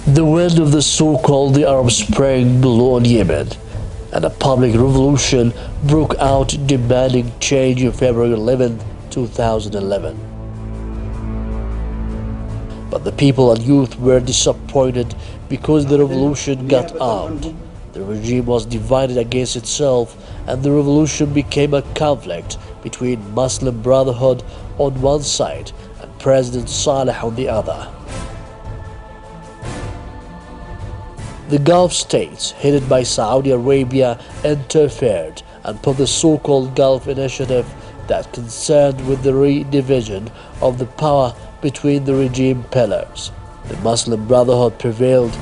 The wind of the so-called the Arab Spring blew on Yemen, and a public revolution broke out demanding change on February 11, 2011. But the people and youth were disappointed because the revolution got armed. The regime was divided against itself, and the revolution became a conflict between Muslim Brotherhood on one side and President Saleh on the other. The Gulf states, headed by Saudi Arabia, interfered and put the so-called Gulf Initiative that concerned with the redivision of the power between the regime pillars. The Muslim Brotherhood prevailed,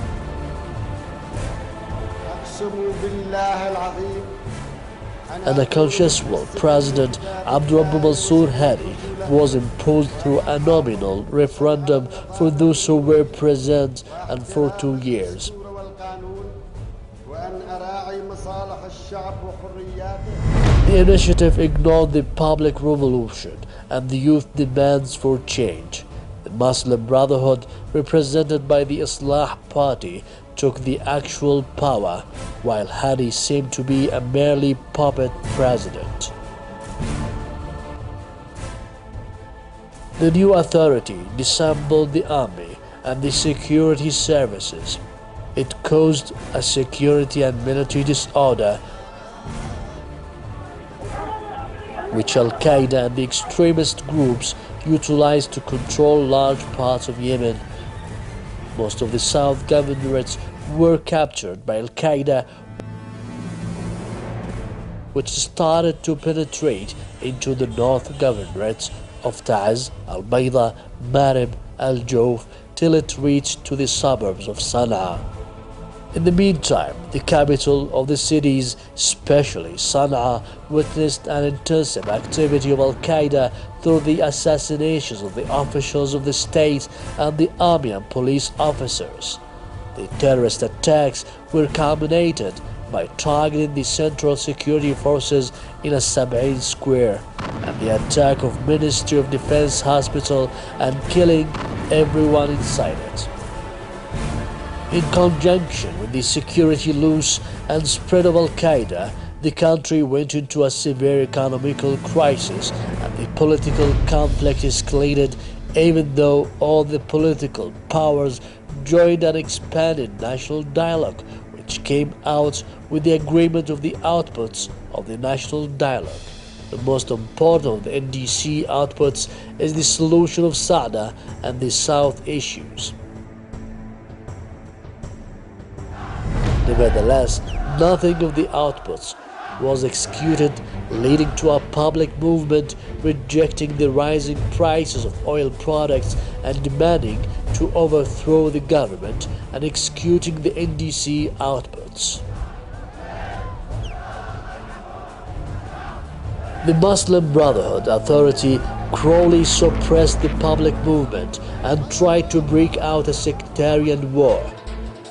and a consensual President Abdurrahman Mansour Hadi was imposed through a nominal referendum for those who were present and for 2 years. The initiative ignored the public revolution and the youth demands for change. The Muslim Brotherhood, represented by the Islah Party, took the actual power, while Hadi seemed to be a merely puppet president. The new authority disassembled the army and the security services. It caused a security and military disorder which Al-Qaeda and the extremist groups utilized to control large parts of Yemen. Most of the South governorates were captured by Al-Qaeda, which started to penetrate into the North governorates of Taiz, Al-Bayda, Marib, Al-Jawf, till it reached to the suburbs of Sana'a. In the meantime, the capital of the cities, especially Sana'a, witnessed an intensive activity of Al-Qaeda through the assassinations of the officials of the state and the army and police officers. The terrorist attacks were culminated by targeting the Central Security Forces in a Sab'in Square and the attack of Ministry of Defense Hospital and killing everyone inside it. In conjunction with the security loss and spread of Al-Qaeda, the country went into a severe economical crisis and the political conflict escalated, even though all the political powers joined an expanded national dialogue, which came out with the agreement of the outputs of the national dialogue. The most important of the NDC outputs is the solution of Sada and the South issues. Nevertheless, nothing of the outputs was executed, leading to a public movement rejecting the rising prices of oil products and demanding to overthrow the government and executing the NDC outputs. The Muslim Brotherhood Authority cruelly suppressed the public movement and tried to break out a sectarian war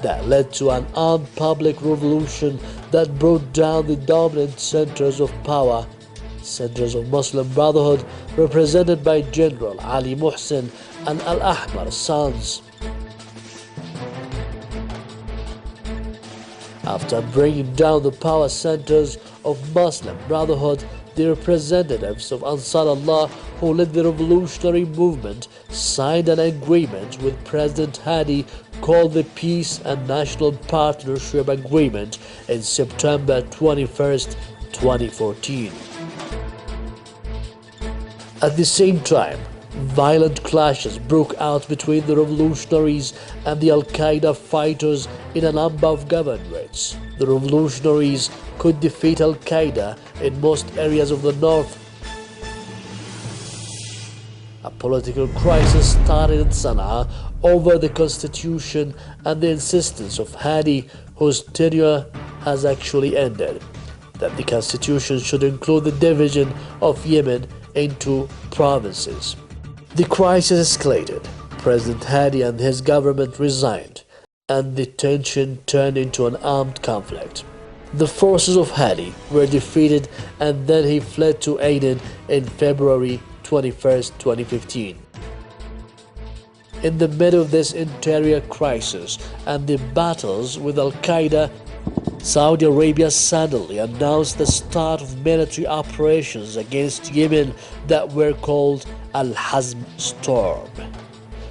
that led to an armed public revolution that brought down the dominant centers of power, centers of Muslim Brotherhood represented by General Ali Muhsin and Al-Ahmar's sons. After bringing down the power centers of Muslim Brotherhood, the representatives of Ansar Allah who led the revolutionary movement signed an agreement with President Hadi called the Peace and National Partnership Agreement in September 21, 2014. At the same time, violent clashes broke out between the revolutionaries and the Al-Qaeda fighters in a number of governorates. The revolutionaries could defeat Al-Qaeda in most areas of the north. A political crisis started in Sana'a over the constitution and the insistence of Hadi, whose tenure has actually ended, that the constitution should include the division of Yemen into provinces. The crisis escalated. President Hadi and his government resigned, and the tension turned into an armed conflict. The forces of Hadi were defeated, and then he fled to Aden in February 21, 2015. In the middle of this interior crisis and the battles with Al-Qaeda, Saudi Arabia suddenly announced the start of military operations against Yemen that were called Al-Hazm Storm.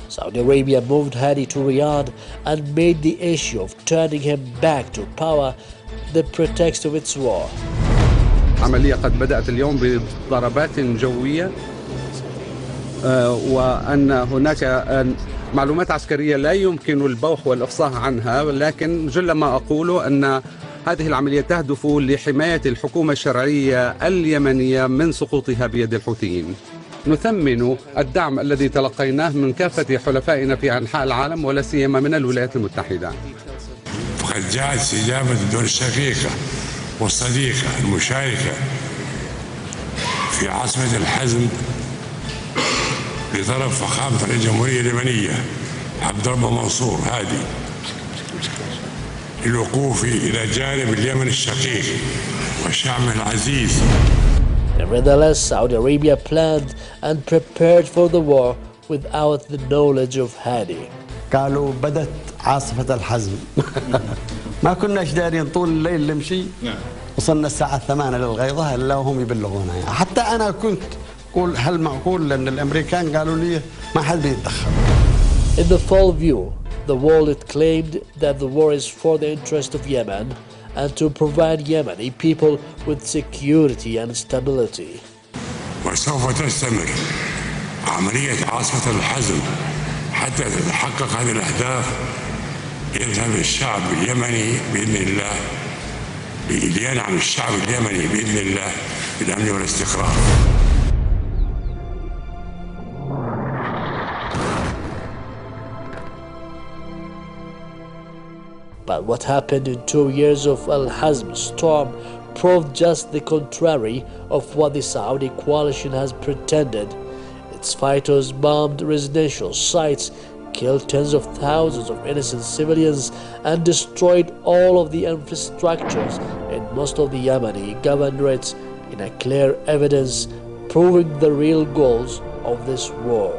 Saudi Arabia moved Hadi to Riyadh and made the issue of turning him back to power the pretext of its war. عملية قد بدأت اليوم بضربات جوية وأن هناك معلومات عسكرية لا يمكن البوح والإفصاح عنها، ولكن جل ما أقول أن هذه العملية تهدف لحماية الحكومة الشرعية اليمنية من سقوطها بيد الحوثيين. نثمن الدعم الذي تلقيناه من كافة حلفائنا في أنحاء العالم ولا سيما من الولايات المتحدة. فقد جاءت استجابة الدول الشقيقة والصديقة المشاركة في عاصمة الحزم لطلب فخامة رئيس الجمهورية اليمنية عبد ربه منصور هادي للوقوف إلى جانب اليمن الشقيق وشعبه العزيز. Nevertheless, Saudi Arabia planned and prepared for the war without the knowledge of Hadi. قالوا بدت عاصفة الحزم. ما كناش دارين طول الليل نمشي. وصلنا الساعة 8 للغيضة إلا وهم يبلغونا. حتى أنا كنت أقول هل معقول لأن الأمريكان قالوا لي ما حد بيتدخل. In the full view, the world had claimed that the war is for the interest of Yemen and to provide Yemeni people with security and stability. وسوف تستمر عملية عاصفة الحزم حتى تتحقق هذه الأهداف. يذهب الشعب اليمني بإذن الله لينعم الشعب اليمني بإذن الله بالأمن والاستقرار. But what happened in 2 years of Al-Hazm storm proved just the contrary of what the Saudi coalition has pretended. Its fighters bombed residential sites, killed tens of thousands of innocent civilians, and destroyed all of the infrastructures in most of the Yemeni governorates in a clear evidence proving the real goals of this war.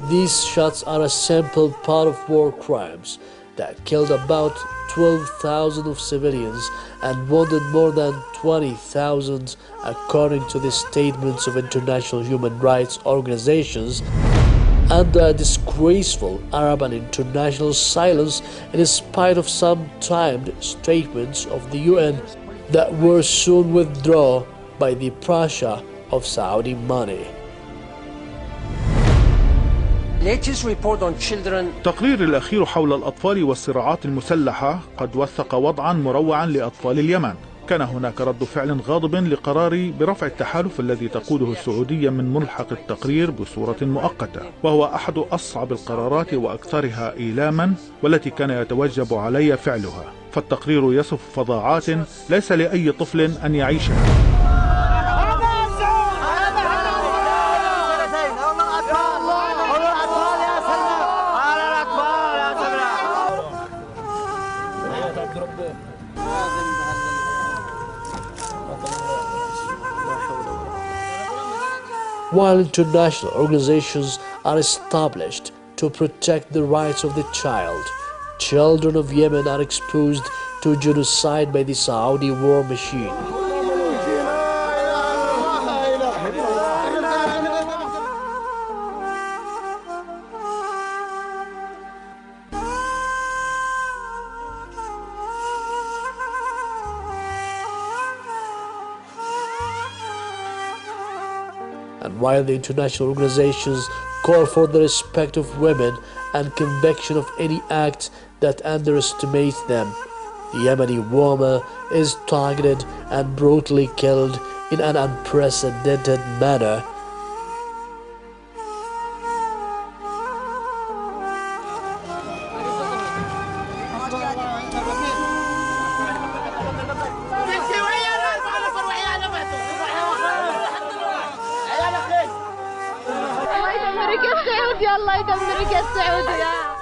These shots are a simple part of war crimes that killed about 12,000 of civilians and wounded more than 20,000 according to the statements of international human rights organizations, and a disgraceful Arab and international silence in spite of some timed statements of the UN that were soon withdrawn by the pressure of Saudi money. التقرير الأخير حول الأطفال والصراعات المسلحة قد وثق وضعا مروعا لأطفال اليمن. كان هناك رد فعل غاضب لقرار برفع التحالف الذي تقوده السعودية من ملحق التقرير بصورة مؤقتة، وهو أحد أصعب القرارات وأكثرها إيلاما والتي كان يتوجب علي فعلها. فالتقرير يصف فظاعات ليس لأي طفل أن يعيشها. While international organizations are established to protect the rights of the child, children of Yemen are exposed to genocide by the Saudi war machine. And while the international organizations call for the respect of women and conviction of any act that underestimates them, the Yemeni woman is targeted and brutally killed in an unprecedented manner.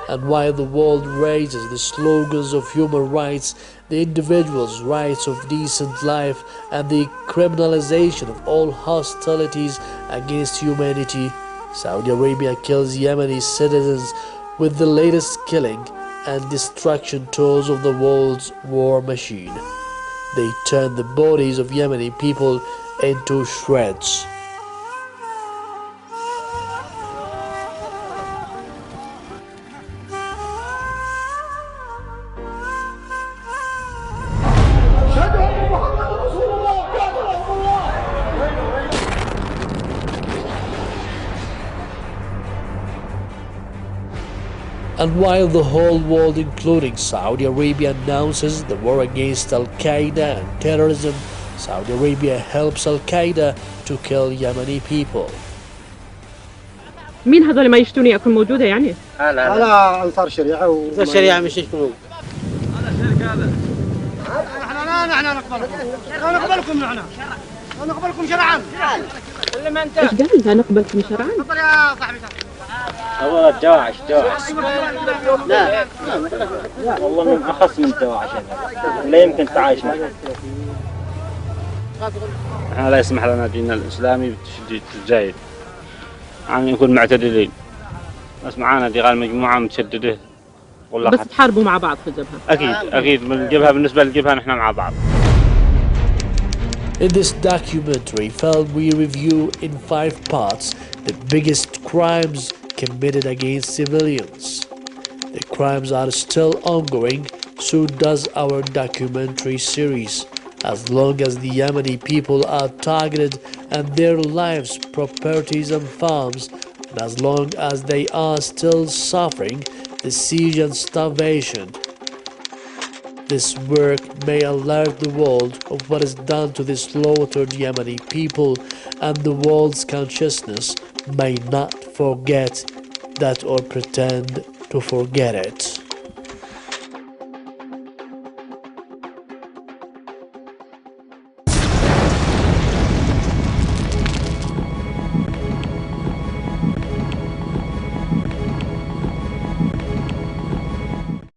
And while the world raises the slogans of human rights, the individual's rights of decent life, and the criminalization of all hostilities against humanity, Saudi Arabia kills Yemeni citizens with the latest killing and destruction tools of the world's war machine. They turn the bodies of Yemeni people into shreds. And while the whole world, including Saudi Arabia, announces the war against Al-Qaeda and terrorism, Saudi Arabia helps Al-Qaeda to kill Yemeni people. مين هذول ما يشتوني يكون موجودة يعني؟ لا أنصار شريعة أنصار شريعة مش يشكرون. هذا الشرك هذا. نحن نقبلكم نقبلكم شرعا. إيش قال لا نقبلكم شرعا؟ تفضل يا صاحبي. هو الدواعش لا والله من أخص من الدواعش لا يمكن تعايش معه. احنا لا يسمح لنا ديننا الإسلامي بالتشديد الزايد، يعني نكون معتدلين. بس معانا دي غير مجموعة متشددة والله. بس تحاربوا مع بعض في الجبهة؟ أكيد من الجبهة، بالنسبة للجبهة نحن مع بعض. In this documentary film, we review in 5 parts the biggest crimes committed against civilians. The crimes are still ongoing, so does our documentary series. As long as the Yemeni people are targeted and their lives, properties and farms, and as long as they are still suffering the siege and starvation, this work may alert the world of what is done to the slaughtered Yemeni people, and the world's consciousness may not forget that or pretend to forget it.